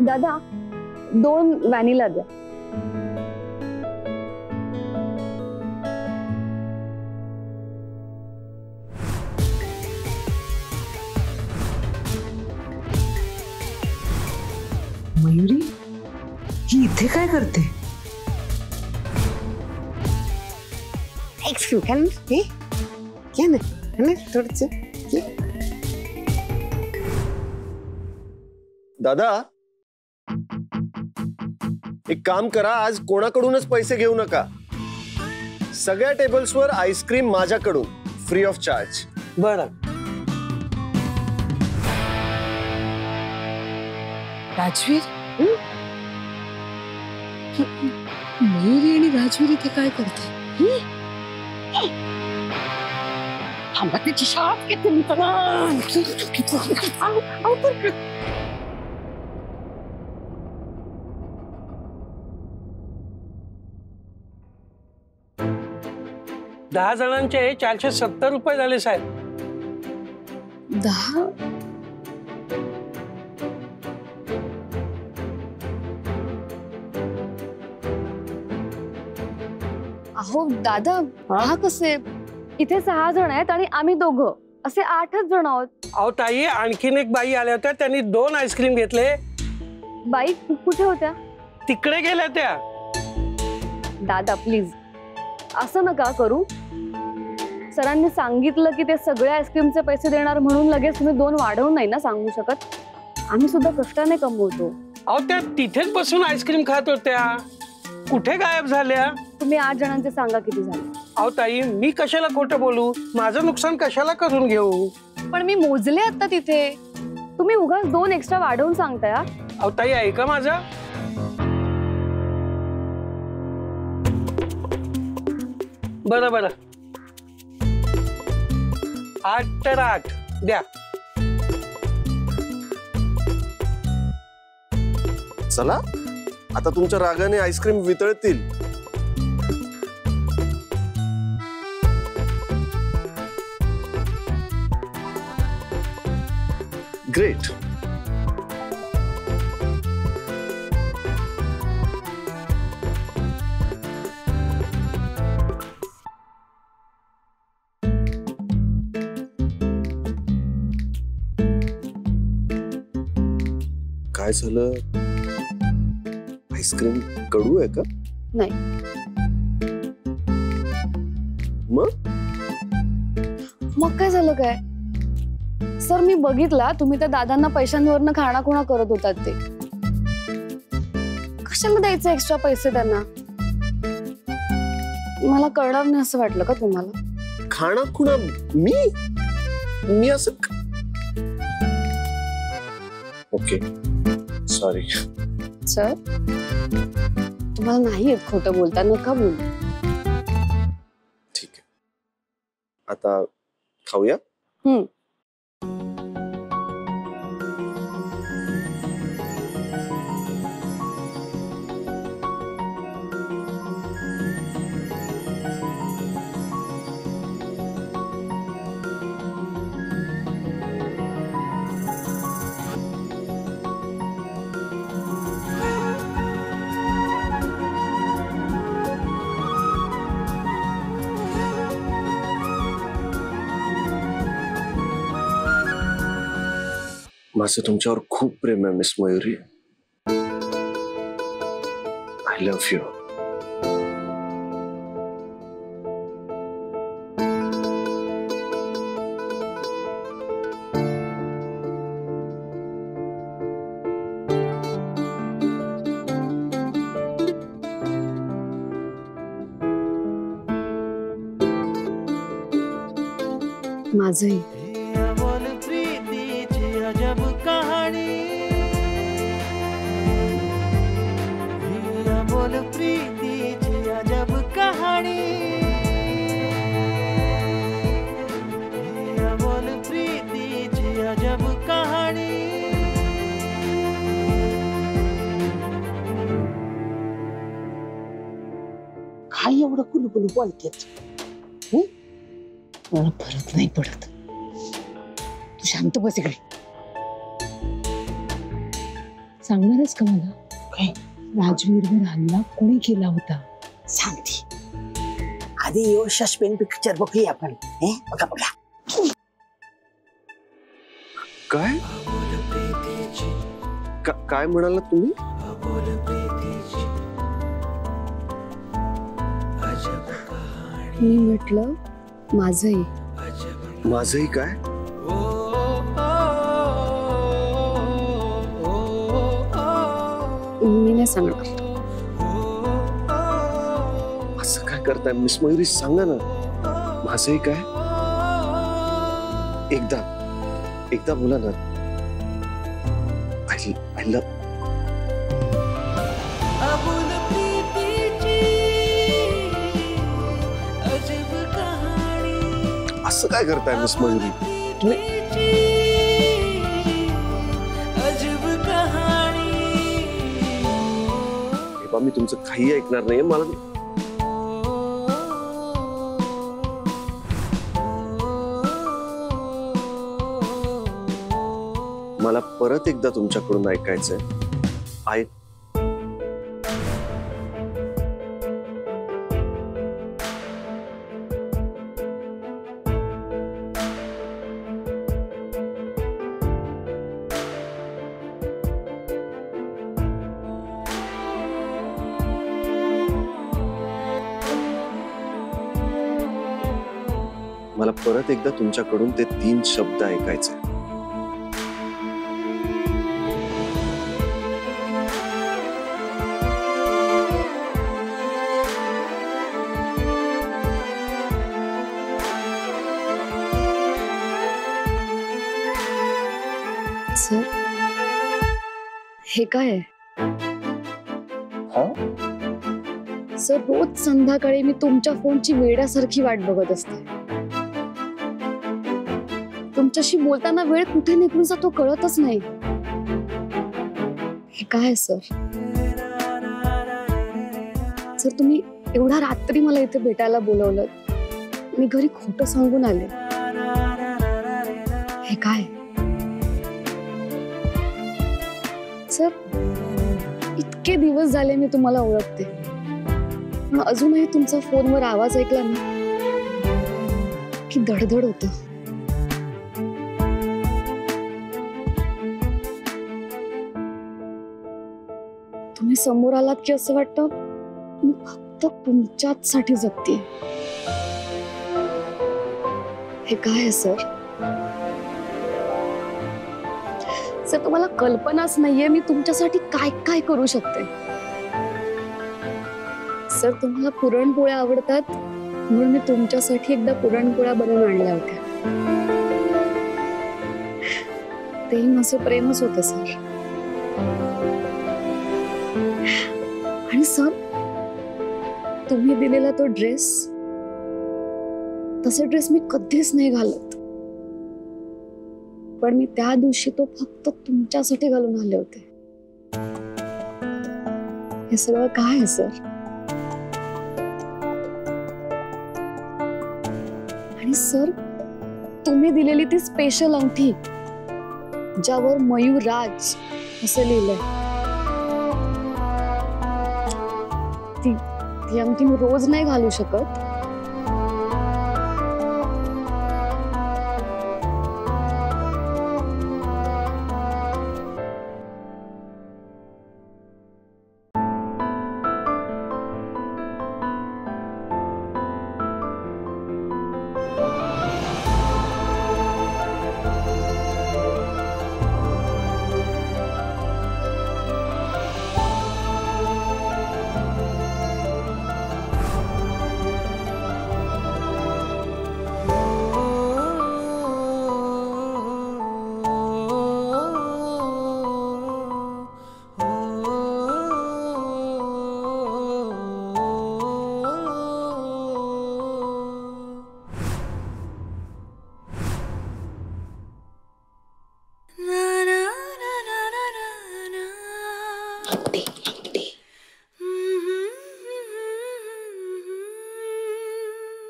दादा 2 व्हॅनिला द्या. मयुरी ही इथे काय करते? दादा एक काम करा, आज कोणाकडूनच पैसे घेऊ नका. सगळ्या टेबल्सवर आईस्क्रीम माझ्याकडून फ्री ऑफ चार्ज. बरं. राजवीर मयुरी आणि राजवीर इथे काय करते? थांबाची शाप किती मित्रा. दहा जणांचे 470 रुपये झाले साहेब. 10? अहो दादा हा कसे? इथे 6 जण आहेत आणि आम्ही दोघं असे 8च जण आहोत. अहो ताई आणखीन एक बाई आल्या होत्या, त्यांनी 2 आईस्क्रीम घेतले. बाई कुठे होत्या? तिकडे गेल्या त्या. दादा प्लीज असं नका करू. सरांनी सांगितलं की ते सगळे आईस्क्रीमचे पैसे देणार म्हणून लगेच तुम्ही 2 वाढवून नाही ना सांगू शकत. आम्ही सुद्धा कष्टाने कमवतो. अहो त्या तिथेच बसून आईस्क्रीम खात होत्या, कुठे गायब झाल्या? तुम्ही 8 जणांचे सांगा किती झाले. अहो ताई मी कशाला खोटं बोलू, माझं नुकसान कशाला करून घेऊ. पण मी मोजले आता तिथे, तुम्ही उगाच 2 एक्स्ट्रा वाढवून सांगताय. अहो ताई ऐका माझं. बरं बरं 8 तर 8 द्या. चला आता तुमच्या रागाने आईस्क्रीम वितळतील. ग्रेट. काय झालं? आईस्क्रीम कडू आहे का? नाही. मग काय झालं काय? सर मी बघितला तुम्ही त्या दादांना पैशांवरनं खाणाखुणा करत होतात. ते कशाला द्यायचे एक्स्ट्रा पैसे त्यांना? मला कळणार नाही असं वाटलं का तुम्हाला? खाणाखुणा मी असं ओके सॉरी. सर तुम्हाला नाही येत खोटं बोलता, नका बोलू. ठीक आहे आता खाऊया. माझं तुमच्यावर खूप प्रेम आहे miss Mayuri. I love you. माझंही. अजब कहानी बोल प्रीतीची अजब कहानी बोल प्रीतीची अजब कहानी. काय एवढं कुलकुल बोलतेत? मला फरक नाही पडत. तू शांत बस इकडे. सांगणारच का मला काय? राजवीरवर हल्ला कोणी केला होता? सांगते आधी यो सस्पेन्स पिक्चर बघूया आपण. बघा बघा. काय काय म्हणाला तुम्ही? मी म्हटलं माझंही. माझंही काय? मी नाही सांगणार. असं काय करताय मिस मयुरी? सांगा ना, माझंही काय? एकदा बोला ना. I love. अबोल प्रीतीची अजब कहाणी. असं काय करताय मिस मयुरी? प्रीतीची अजब कहाणी. तेव्हा मी तुमचं काही ऐकणार नाही. मला परत एकदा तुमच्याकडून ऐकायचंय. मला परत एकदा तुमच्याकडून ते 3 शब्द ऐकायचे. सर, हे काय आहे? सर, रोज संध्याकाळी मी तुमच्या फोनची वेड्यासारखी वाट बघत असते. तुमच्याशी बोलताना वेळ कुठे निघून जातो कळतच नाही. हे काय सर? सर, तुम्ही एवढ्या रात्री मला इथे भेटायला बोलवलं. मी घरी खोटं सांगून आले. हे काय? सर, इतके दिवस झाले मी तुम्हाला ओळखते, पण अजूनही तुमचा फोनवर आवाज ऐकला ना की धडधड होत. तुम्ही समोर आलात की असं वाटतं मी फक्त तुमच्याच साठी जगते. हे काय आहे सर? सर, तुम्हाला कल्पनाच नाहीये मी तुमच्यासाठी काय काय करू शकते. सर, तुम्हाला पुरणपोळ्या आवडतात म्हणून मी तुमच्यासाठी एकदा पुरणपोळ्या बनवून आणल्या होत्या. तेही माझं प्रेमच होतं सर. आणि सर, तुम्ही दिलेला तो ड्रेस, तसा ड्रेस मी कधीच नाही घालत, पण मी त्या दिवशी तो फक्त तुमच्यासाठी घालून आले होते. हे सगळं काय आहे सर? आणि सर, तुम्ही दिलेली ती स्पेशल अंगठी ज्यावर मयूर राज असं लिहिलंय, ती अंगठी मी रोज नाही घालू शकत.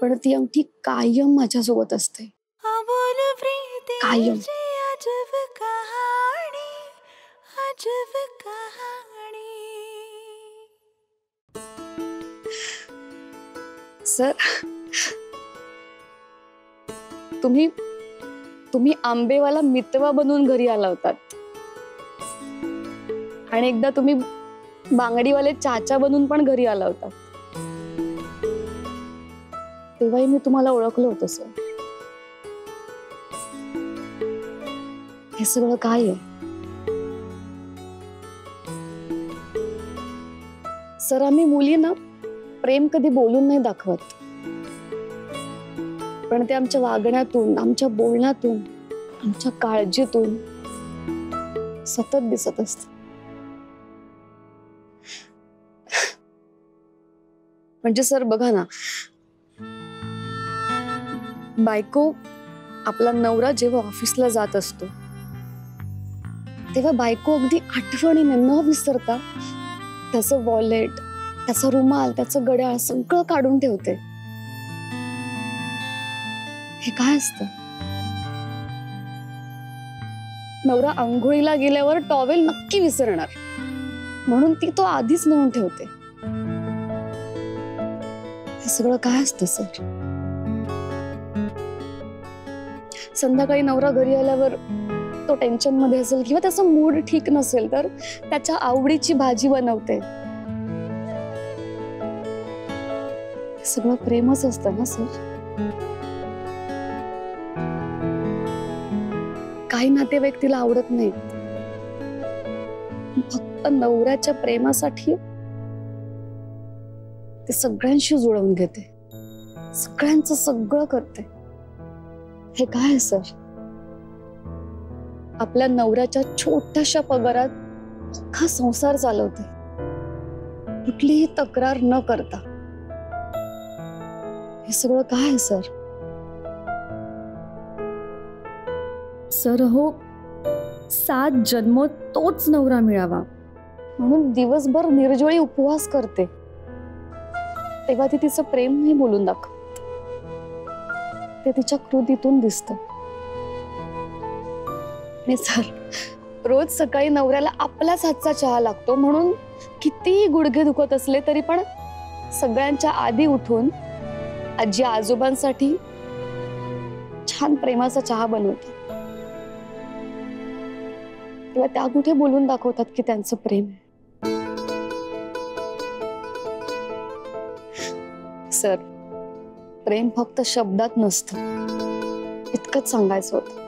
पण ती अंगठी कायम माझ्यासोबत असते. अबोल प्रीतीची कायम. अजब कहाणी. अजब कहाणी. सर तुम्ही आंबेवाला मितवा बनवून घरी आला होतात आणि एकदा तुम्ही बांगडीवाले चाचा बनून पण घरी आला होता. तेव्हाही मी तुम्हाला ओळखलं होतं सर. हे सगळं काय आहे सर? आम्ही मुली ना प्रेम कधी बोलून नाही दाखवत, पण ते आमच्या वागण्यातून, आमच्या बोलण्यातून, आमच्या काळजीतून सतत दिसत असत. म्हणजे सर बघा ना, बायको आपला नवरा जेव्हा ऑफिसला जात असतो तेव्हा बायको अगदी आठवणीने न विसरता त्याचं वॉलेट, त्याचा रुमाल, त्याचं घड्याळ सगळं काढून ठेवते. हे काय असतं? नवरा आंघोळीला गेल्यावर टॉवेल नक्की विसरणार म्हणून ती तो आधीच नेऊन ठेवते. हे सगळं काय असतं सर? संध्याकाळी नवरा घरी आल्यावर तो टेन्शन मध्ये असेल किंवा त्याचा मूड ठीक नसेल तर त्याच्या आवडीची भाजी बनवते. हे सगळं प्रेमच असतं ना सर? काही नातेवाईक तिला आवडत नाहीत, फक्त नवऱ्याच्या प्रेमासाठी ते सगळ्यांशी जुळवून घेते, सगळ्यांचं सगळं करते. हे काय आहे सर? आपल्या नवऱ्याच्या छोट्याशा पगारात अख्खा संसार चालवते, कुठलीही तक्रार न करता. हे सगळं काय आहे सर? सर हो, 7 जन्म तोच नवरा मिळावा म्हणून दिवसभर निर्जळी उपवास करते, तेव्हा ती तिचं प्रेम नाही बोलून दाखवत. ते तिच्या कृतीतून दिसतं. आणि सर रोज सकाळी नवऱ्याला आपल्याच हातचा चहा लागतो म्हणून कितीही गुडघे दुखत असले तरी पण सगळ्यांच्या आधी उठून आजी आजोबांसाठी छान प्रेमाचा चहा बनवतात. तेव्हा त्या कुठे बोलून दाखवतात की त्यांचं प्रेम आहे? सर प्रेम फक्त शब्दात नसतं, इतकंच सांगायचं होतं.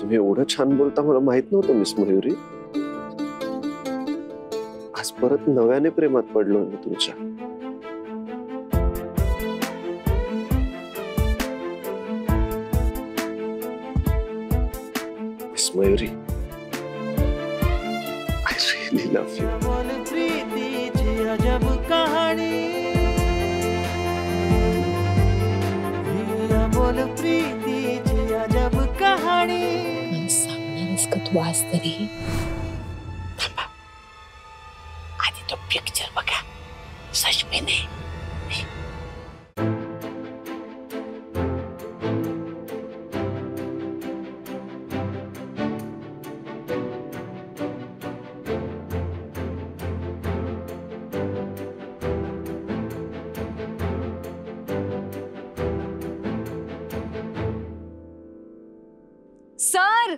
तुम्ही एवढं छान बोलता मला माहित नव्हतं मिस मयुरी. आज परत नव्याने प्रेमात पडलो मी तुमच्या. Miss Mayuri, I really love you. बोल प्रीतीची अजब कहाणी, बोल प्रीतीची अजब कहाणी. सांगणारच का तू आज तरी? थांबा, आधी तो पिक्चर बघा. सस्पेन्स आहे. सर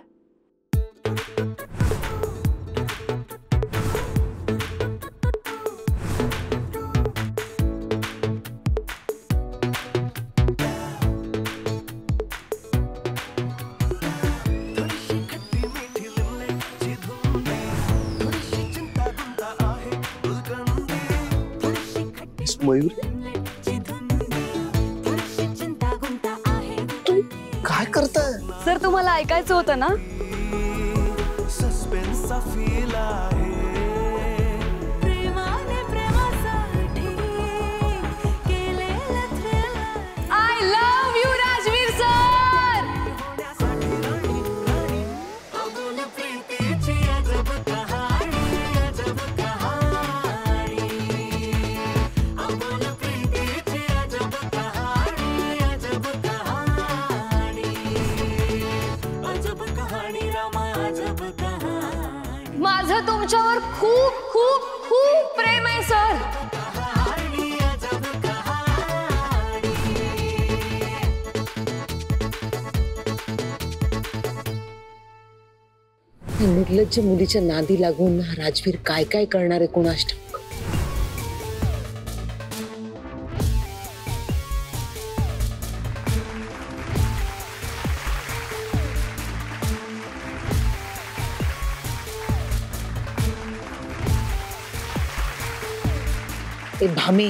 मिस मयुरी, काय करताय? सर तुम्हाला ऐकायचं होतं ना? सस्पेन्सचा फील आहे. प्रेमाने प्रेमासाठी केलेलं thrill I love you Rajveer sir. बोल प्रीतीची अजब कहाणी, अजब कहाणी. बोल प्रीतीची अजब कहाणी, अजब कहाणी, अजब कहाणी. माझं तुमच्यावर खूप खूप खूप प्रेम आहे सर. निर्लज्ज मुलीच्या नादी लागून हा राजवीर काय काय करणार आहे कोणास ठाऊक. ते भामे,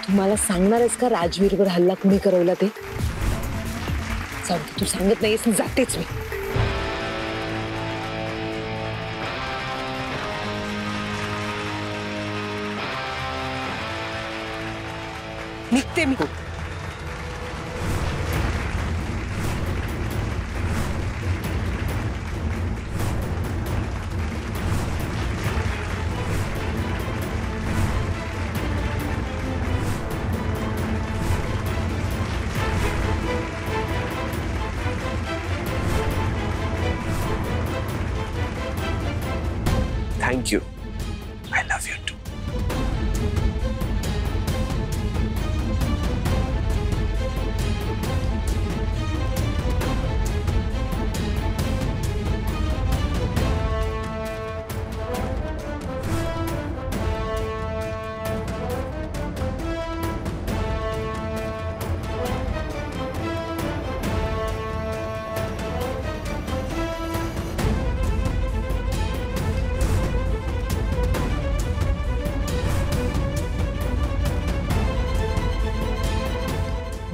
तुम्हाला सांगणार आहेस का राजवीरवर हल्ला कुणी करवला ते? जाऊ दे, तू सांगत नाहीस, जातेच मी. निघते मी. Thank you. I love you too.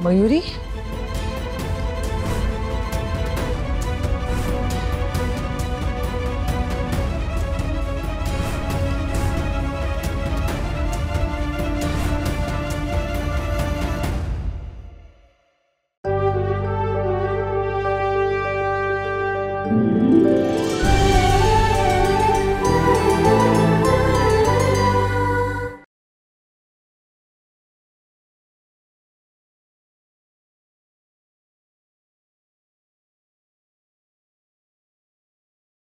Mayuri,